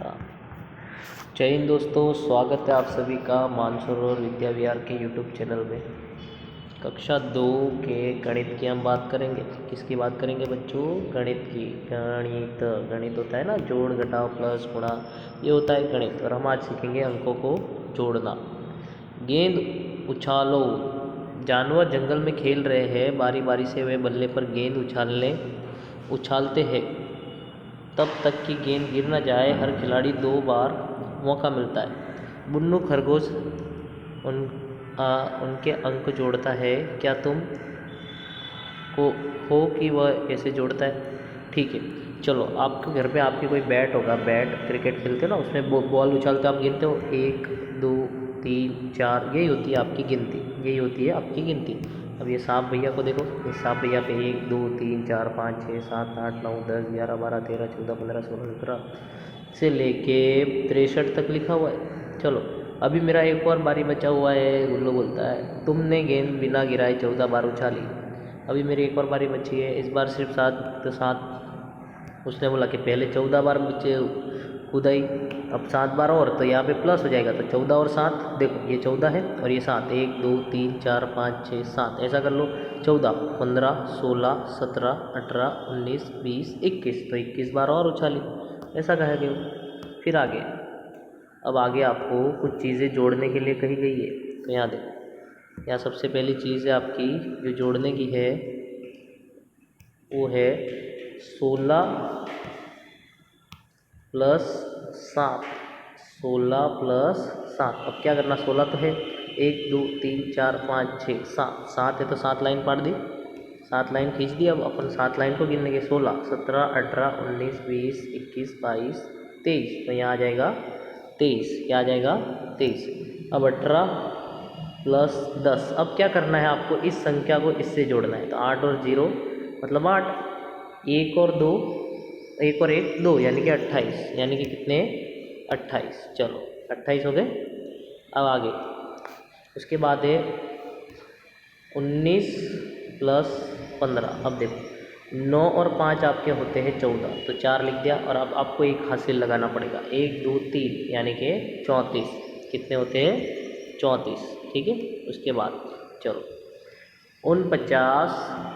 था। जय हिंद दोस्तों, स्वागत है आप सभी का मानसरोवर विद्या विहार के यूट्यूब चैनल में। कक्षा 2 के गणित की हम बात करेंगे। किसकी बात करेंगे बच्चों? गणित की। गणित होता है ना, जोड़ घटाव प्लस गुणा, ये होता है गणित। और हम आज सीखेंगे अंकों को जोड़ना। गेंद उछालो। जानवर जंगल में खेल रहे हैं, बारी बारी से वे बल्ले पर गेंद उछालते हैं तब तक कि गेंद गिर न जाए। हर खिलाड़ी 2 बार मौका मिलता है। बुन्नू खरगोश उनके अंक जोड़ता है। क्या तुम को हो कि वह कैसे जोड़ता है? ठीक है, चलो आपके घर पे आपकी कोई बैट होगा, बैट क्रिकेट खेलते हो ना, उसमें बॉल उछालते हो, आप गिनते हो 1 2 3 4, यही होती है आपकी गिनती, यही होती है आपकी गिनती। अब ये सांप भैया को देखो, इस सांप भैया पे 1 2 3 4 5 6 7 8 9 10 11 12 13 14 15 16 17 से लेके 63 तक लिखा हुआ है। चलो अभी मेरा एक और बारी बचा हुआ है। गुल्लू बोलता है, तुमने गेंद बिना गिराए 14 बार उछाली। अभी मेरी एक और बारी बची है, इस बार सिर्फ 7। उसने बोला कि पहले 14 बार बच्चे कूदाई, अब 7 बार और, तो यहाँ पे प्लस हो जाएगा। तो 14 और 7, देखो ये 14 है और ये 7, 1 2 3 4 5 6 7, ऐसा कर लो। 14 15 16 17 18 19 20 21, तो 21 बार और उछाली, ऐसा कहा गया। फिर आगे, अब आगे आपको कुछ चीज़ें जोड़ने के लिए कही गई है। तो यहाँ देखो, यहाँ सबसे पहली चीज़ है आपकी जो जोड़ने की है, वो है 16 प्लस 7। 16 प्लस 7, अब क्या करना, 16 तो है, 1 2 3 4 5 6 7, 7 है तो 7 लाइन पाट दी, 7 लाइन खींच दी। अब अपन 7 लाइन को गिनने के 16 17 18 19 20 21 22 23, तो यहाँ आ जाएगा 23। क्या आ जाएगा? 23। अब 18 प्लस 10, अब क्या करना है आपको, इस संख्या को इससे जोड़ना है। तो 8 और 0 मतलब 8, 1 और 2, 1 और 1 2, यानी कि 28, यानी कि कितने? 28। चलो 28 हो गए। अब आगे उसके बाद है 19 प्लस 15। अब देखो 9 और 5 आपके होते हैं 14, तो 4 लिख दिया। और अब आपको एक हासिल लगाना पड़ेगा, 1 2 3, यानी कि 34। कितने होते हैं? 34, ठीक है। उसके बाद चलो 49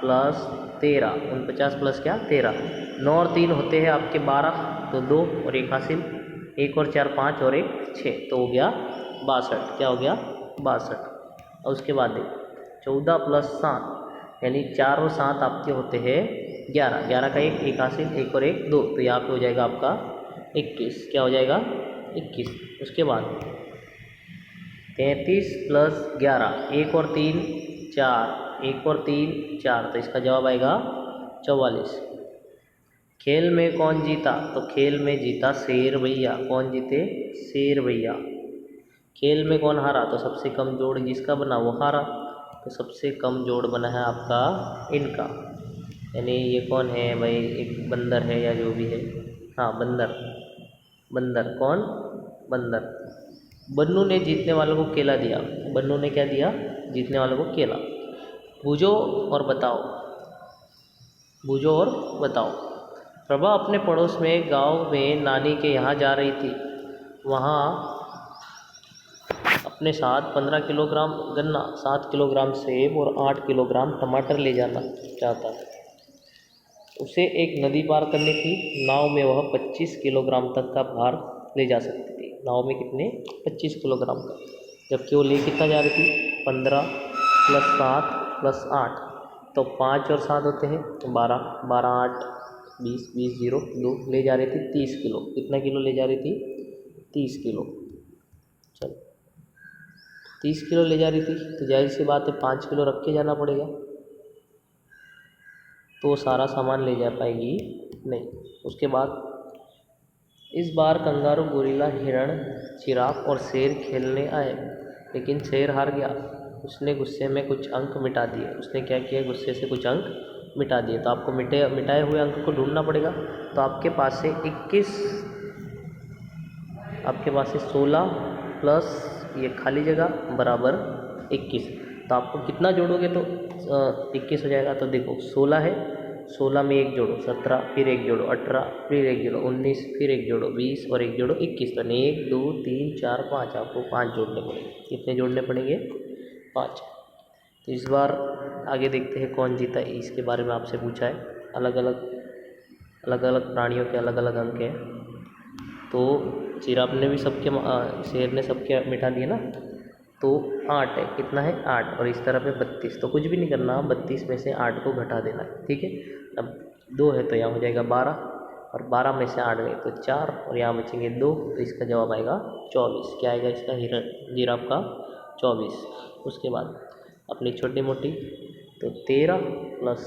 प्लस 13, 49 प्लस क्या? 13। 9 और 3 होते हैं आपके 12, तो 2 और 1 हासिल, 1 और 4 5 और 1 6, तो हो गया 62। क्या हो गया? 62। और उसके बाद देखो 14 प्लस 7, यानी 4 और 7 आपके होते हैं 11, 11 का 1 हासिल, 1 और 1 2, तो यहाँ पे हो जाएगा आपका 21। क्या हो जाएगा? 21। उसके बाद 33 प्लस 11, 1 और 3 4, 1 और 3 4, तो इसका जवाब आएगा 44। खेल में कौन जीता? तो खेल में जीता शेर भैया। कौन जीते? शेर भैया। खेल में कौन हारा? तो सबसे कम जोड़ जिसका बना वो हारा, तो सबसे कम जोड़ बना है आपका इनका। यानी ये कौन है भाई? एक बंदर है या जो भी है, हाँ बंदर। बंदर कौन? बंदर। बन्नू ने जीतने वालों को केला दिया। बन्नू ने क्या दिया? जीतने वालों को केला। बूझो और बताओ। बूझो और बताओ। प्रभा अपने पड़ोस में गांव में नानी के यहाँ जा रही थी। वहाँ अपने साथ 15 किलोग्राम गन्ना, 7 किलोग्राम सेब और 8 किलोग्राम टमाटर ले जाना चाहता था। उसे एक नदी पार करनी थी। नाव में वह 25 किलोग्राम तक का भार ले जा सकती थी। नाव में कितने? 25 किलोग्राम का, जबकि वो ले कितना जा रही थी? 15 प्लस 7 प्लस 8, तो 5 और 7 होते हैं, तो 12, 12 8 20, 20 0 2, ले जा रही थी 30 किलो। कितना किलो ले जा रही थी? 30 किलो। चलो 30 किलो ले जा रही थी, तो जाहिर सी बात है 5 किलो रख के जाना पड़ेगा, तो सारा सामान ले जा पाएगी नहीं। उसके बाद इस बार कंगारू, गोरिल्ला, हिरण, जिराफ और शेर खेलने आए, लेकिन शेर हार गया। उसने गुस्से में कुछ अंक मिटा दिए। उसने क्या किया? गुस्से से कुछ अंक मिटा दिए। तो आपको मिटाए हुए अंक को ढूंढना पड़ेगा। तो आपके पास से 21, आपके पास से 16 प्लस ये खाली जगह बराबर 21, तो आपको कितना जोड़ोगे तो 21 हो जाएगा। तो देखो 16 है, 16 में एक जोड़ो 17, फिर एक जोड़ो 18, फिर एक जोड़ो 19, फिर एक जोड़ो 20 और एक जोड़ो 21। तो 1 2 3 4 5 आपको 5 जोड़ने पड़ेंगे। कितने जोड़ने पड़ेंगे? 5। तो इस बार आगे देखते हैं कौन जीता। इसके बारे में आपसे पूछा है। अलग अलग प्राणियों के अलग अलग अंक हैं। तो जिराफ ने भी सबके शेर ने सबके मिटा दिए ना। तो 8 है। कितना है? 8। और इस तरफ है 32। तो कुछ भी नहीं करना, 32 में से 8 को घटा देना है। ठीक है। अब 2 है तो यहाँ हो जाएगा 12, और 12 में से 8 गए तो 4, और यहाँ बचेंगे 2। तो इसका जवाब आएगा 24। क्या आएगा इसका? जिराफ का 24। उसके बाद अपनी छोटी मोटी, तो 13 प्लस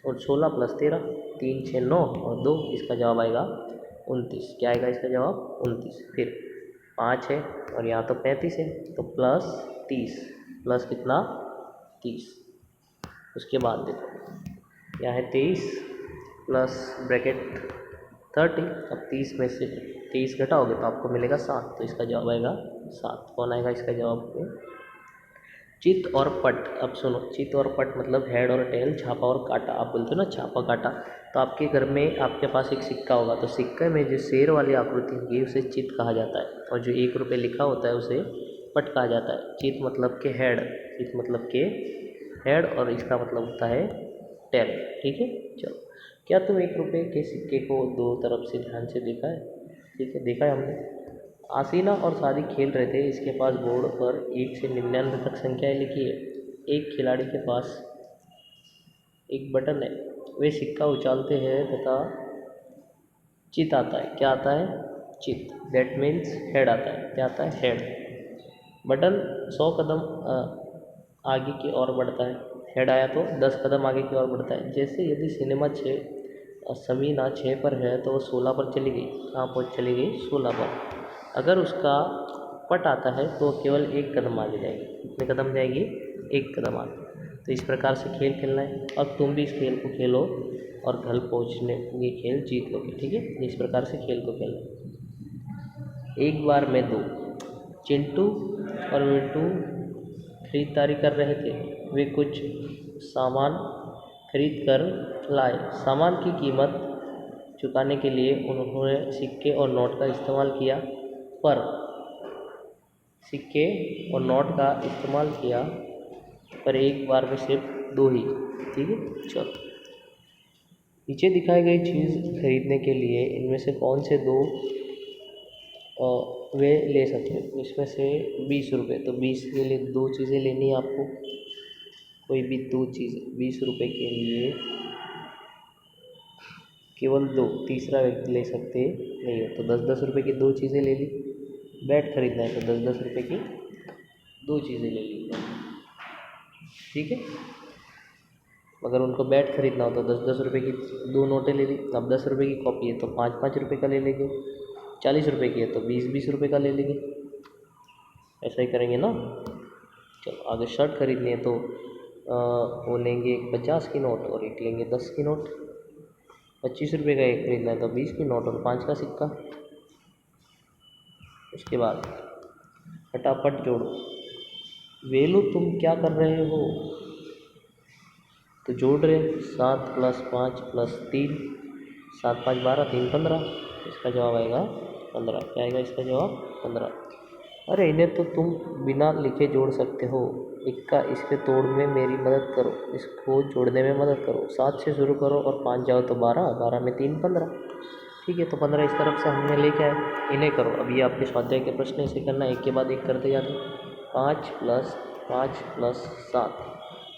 और 16 प्लस 13, 3 6 9 और 2, इसका जवाब आएगा 29। क्या आएगा इसका जवाब? 29। फिर 5 है और यहाँ तो 35 है, तो प्लस 30। प्लस कितना? 30। उसके बाद देखो यहाँ है 23 प्लस ब्रैकेट 30। अब 30 में से 23 घटाओगे तो आपको मिलेगा 7। तो इसका जवाब आएगा 7। कौन आएगा इसका जवाब में? चित और पट। अब सुनो, चित और पट मतलब हेड और टेल, छापा और काटा। आप बोलते हो ना छापा काटा। तो आपके घर में आपके पास एक सिक्का होगा, तो सिक्के में जो शेर वाली आकृति होगी उसे चित कहा जाता है, और जो 1 रुपये लिखा होता है उसे पट कहा जाता है। चित मतलब के हेड, चित मतलब के हेड, और इसका मतलब होता है टेल। ठीक है। चलो, क्या तुम 1 रुपये के सिक्के को दो तरफ से ध्यान से देखा है? ठीक है, देखा है हमने। आसीना और सादी खेल रहे थे। इसके पास बोर्ड पर 1 से 99 तक संख्याएं लिखी है। एक खिलाड़ी के पास एक बटन है। वे सिक्का उछालते हैं तथा चित आता है। क्या आता है? चित। दैट मीन्स हेड आता है। क्या आता है? हेड। बटन 100 कदम आगे की ओर बढ़ता है। हेड आया तो 10 कदम आगे की ओर बढ़ता है। जैसे यदि सिनेमा 6 समीना 6 पर है तो वो 16 पर चली गई। कहाँ पर चली गई? 16 पर। अगर उसका पट आता है तो केवल 1 कदम आगे जाएगी। कितने कदम जाएगी? 1 कदम आगे। तो इस प्रकार से खेल खेलना है। अब तुम भी इस खेल को खेलो और घर पहुँचने ये खेल जीत लोगे। ठीक है। इस प्रकार से खेल को खेलना है। एक बार में 2। चिंटू और मिंटू खरीदारी कर रहे थे। वे कुछ सामान खरीद कर लाए। सामान की कीमत चुकाने के लिए उन्होंने सिक्के और नोट का इस्तेमाल किया, पर सिक्के और नोट का इस्तेमाल किया पर एक बार में सिर्फ 2 ही। ठीक है। चलो, नीचे दिखाई गई चीज़ खरीदने के लिए इनमें से कौन से 2 वे ले सकते हैं? इसमें से 20 रुपये। तो 20 के लिए 2 चीज़ें लेनी है आपको। कोई भी 2 चीज़ें 20 रुपये के लिए केवल 2, तीसरा व्यक्ति ले सकते नहीं हो। तो 10-10 रुपये की 2 चीज़ें ले ली। बैट खरीदना है तो 10-10 रुपये की 2 चीज़ें ले ली। ठीक है। अगर उनको बैट खरीदना हो तो 10-10 रुपये की 2 नोटें ले ली। अब 10 रुपये की कॉपी है तो 5-5 रुपये का ले लेंगे। 40 रुपये की है तो 20-20 रुपये का ले लेंगे। ऐसा ही करेंगे ना। चलो, आगे शर्ट खरीदनी है तो वो लेंगे 50 की नोट और एक लेंगे 10 की नोट। 25 रुपये का एक खरीदना है तो 20 की नोट और 5 का सिक्का। उसके बाद फटाफट जोड़ो। वेलू तुम क्या कर रहे हो? तो जोड़ रहे 7 + 5 + 3, 7 5 12, 3 15। इसका जवाब आएगा 15। क्या आएगा इसका जवाब? 15। अरे इन्हें तो तुम बिना लिखे जोड़ सकते हो। इक्का इसके तोड़ में मेरी मदद करो, इसको जोड़ने में मदद करो। 7 से शुरू करो और 5 जाओ तो 12, 12 में 3 15। ठीक है। तो 15 इस तरफ से हमने लेके आए। इन्हें करो। अब ये आपके स्वाध्याय के प्रश्न इसे करना एक के बाद एक करते जाते। 5 + 5 + 7,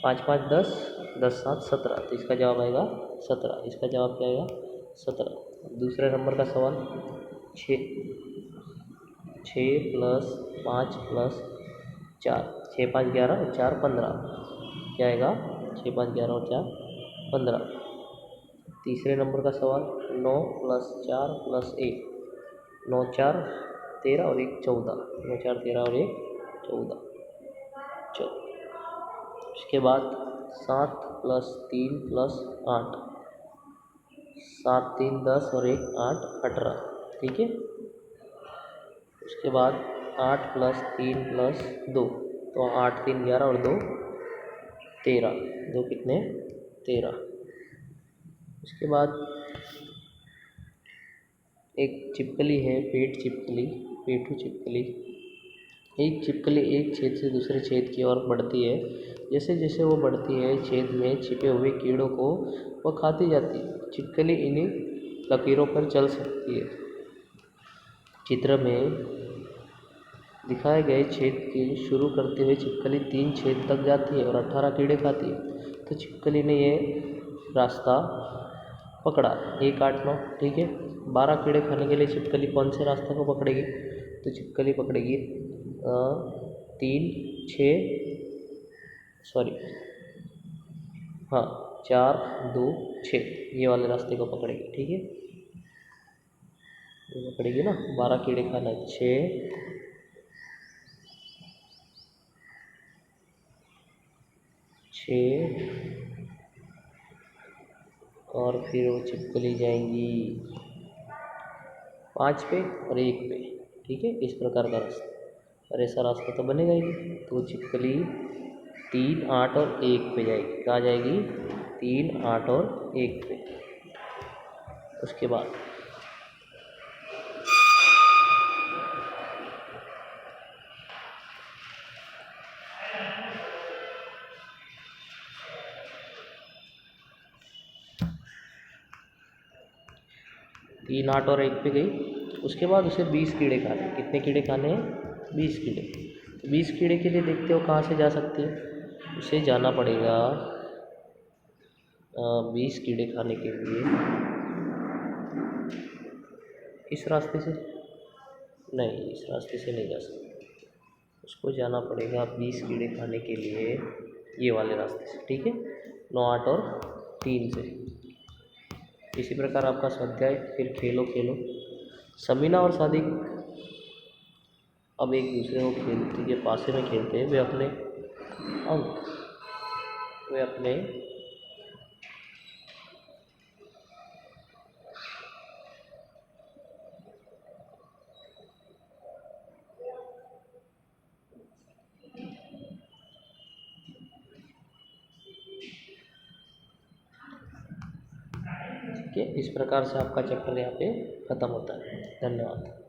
5 5 10, 10 7 17। तो इसका जवाब आएगा 17। इसका जवाब क्या आएगा? 17। दूसरे नंबर का सवाल 6 + 5 + 4, 6 5 11 और 4 15। क्या आएगा? 6 5 11 और 4 15। तीसरे नंबर का सवाल 9 + 4 + 1, 9 4 13 और 1 14, 9 4 13 और 1 14। चलो, उसके बाद 7 + 3 + 8, 7 3 10 और 1 8 18। ठीक है। उसके बाद 8 + 3 + 2, तो 8 3 11 और 2 13, 2 कितने? 13। उसके बाद एक छिपकली है, पेट छिपकली, पेटू छिपकली। एक छिपकली एक छेद से दूसरे छेद की ओर बढ़ती है। जैसे जैसे वो बढ़ती है, छेद में छिपे हुए कीड़ों को वह खाती जाती है। छिपकली इन्हीं लकीरों पर चल सकती है। चित्र में दिखाए गए छेद के शुरू करते हुए छिपकली 3 छेद तक जाती है और 18 कीड़े खाती है। तो छिपकली ने ये रास्ता पकड़ा 1, 8, 9, ठीक है। 12 कीड़े खाने के लिए छिपकली कौन से रास्ते को पकड़ेगी? तो छिपकली पकड़ेगी 3, 6, सॉरी, हाँ, 4, 2, 6 ये वाले रास्ते को पकड़ेगी, ठीक है। ये पकड़ेगी ना, 12 कीड़े खाना है, 6 और फिर वो छिपकली जाएंगी 5 पे और 1 पे, ठीक है। इस प्रकार का रास्ता, और ऐसा रास्ता तो बनेगा ही नहीं। तो छिपकली 3, 8 और 1 पे जाएगी। कहाँ जाएगी? 3, 8 और 1 पे। उसके बाद 3, 8 और 1 पे गई। उसके बाद उसे 20 कीड़े खाने। कितने कीड़े खाने हैं? 20 कीड़े। तो 20 कीड़े के लिए देखते हो कहाँ से जा सकती है? उसे जाना पड़ेगा 20 कीड़े खाने के लिए इस रास्ते से। नहीं, इस रास्ते से नहीं जा सकती। उसको जाना पड़ेगा 20 कीड़े खाने के लिए ये वाले रास्ते से, ठीक है। 9, 8 और 3 से। इसी प्रकार आपका स्वाध्याय। फिर खेलो खेलो। समीना और सादिक अब एक दूसरे को खेलते के पासे में खेलते हैं। वे अपने अंक वे अपने ठीक है। इस प्रकार से आपका चैप्टर यहाँ पे ख़त्म होता है। धन्यवाद।